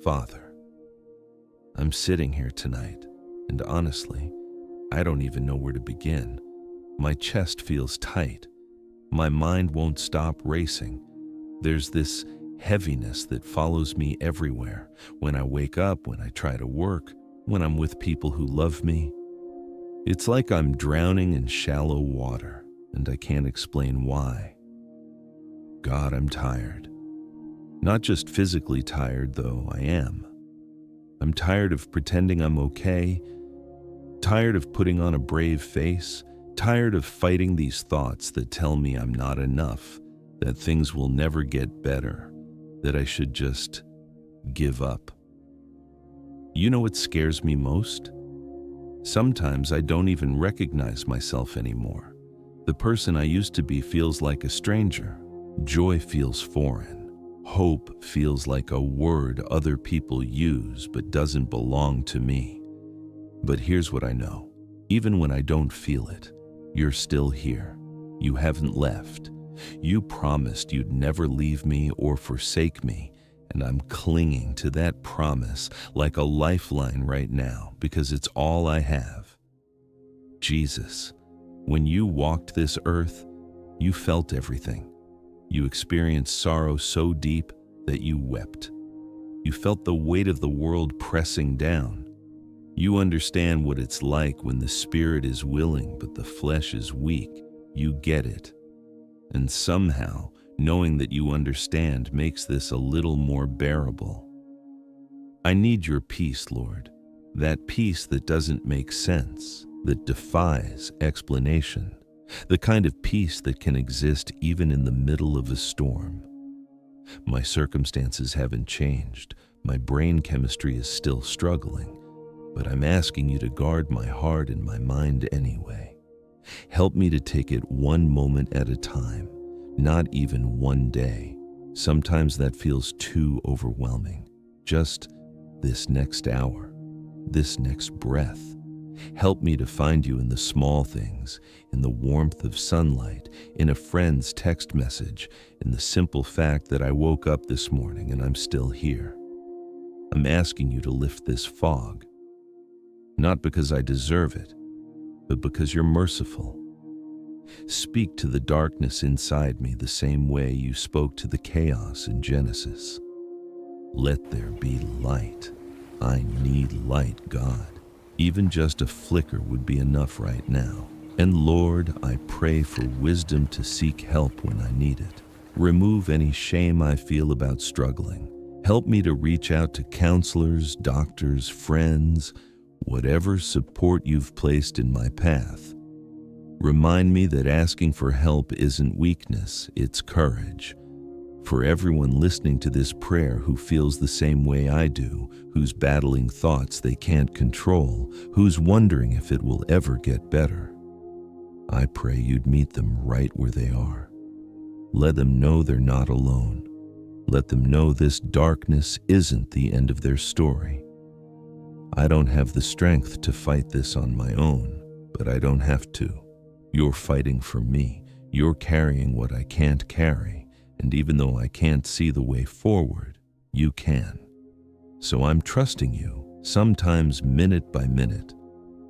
Father, I'm sitting here tonight, and honestly, I don't even know where to begin. My chest feels tight. My mind won't stop racing. There's this heaviness that follows me everywhere. When I wake up, when I try to work, when I'm with people who love me. It's like I'm drowning in shallow water, and I can't explain why. God, I'm tired. Not just physically tired, though I am. I'm tired of pretending I'm okay, tired of putting on a brave face, tired of fighting these thoughts that tell me I'm not enough, that things will never get better, that I should just give up. You know what scares me most? Sometimes I don't even recognize myself anymore. The person I used to be feels like a stranger. Joy feels foreign. Hope feels like a word other people use but doesn't belong to me. But here's what I know. Even when I don't feel it, you're still here. You haven't left. You promised you'd never leave me or forsake me, and I'm clinging to that promise like a lifeline right now because it's all I have. Jesus, when you walked this earth, you felt everything. You experienced sorrow so deep that you wept. You felt the weight of the world pressing down. You understand what it's like when the spirit is willing but the flesh is weak. You get it. And somehow, knowing that you understand makes this a little more bearable. I need your peace, Lord, that peace that doesn't make sense, that defies explanation, the kind of peace that can exist even in the middle of a storm. My circumstances haven't changed. My brain chemistry is still struggling, but I'm asking you to guard my heart and my mind anyway. Help me to take it one moment at a time, not even one day. Sometimes that feels too overwhelming. Just this next hour, this next breath. Help me to find you in the small things, in the warmth of sunlight, in a friend's text message, in the simple fact that I woke up this morning and I'm still here. I'm asking you to lift this fog, not because I deserve it, but because you're merciful. Speak to the darkness inside me the same way you spoke to the chaos in Genesis. Let there be light. I need light, God. Even just a flicker would be enough right now. And Lord, I pray for wisdom to seek help when I need it. Remove any shame I feel about struggling. Help me to reach out to counselors, doctors, friends, whatever support you've placed in my path. Remind me that asking for help isn't weakness, it's courage. For everyone listening to this prayer who feels the same way I do, who's battling thoughts they can't control, who's wondering if it will ever get better, I pray you'd meet them right where they are. Let them know they're not alone. Let them know this darkness isn't the end of their story. I don't have the strength to fight this on my own, but I don't have to. You're fighting for me. You're carrying what I can't carry. And even though I can't see the way forward, you can. So I'm trusting you, sometimes minute by minute,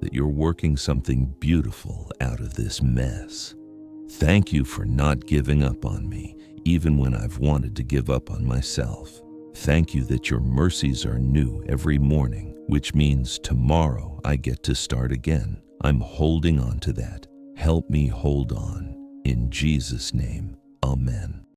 that you're working something beautiful out of this mess. Thank you for not giving up on me, even when I've wanted to give up on myself. Thank you that your mercies are new every morning, which means tomorrow I get to start again. I'm holding on to that. Help me hold on. In Jesus' name, amen.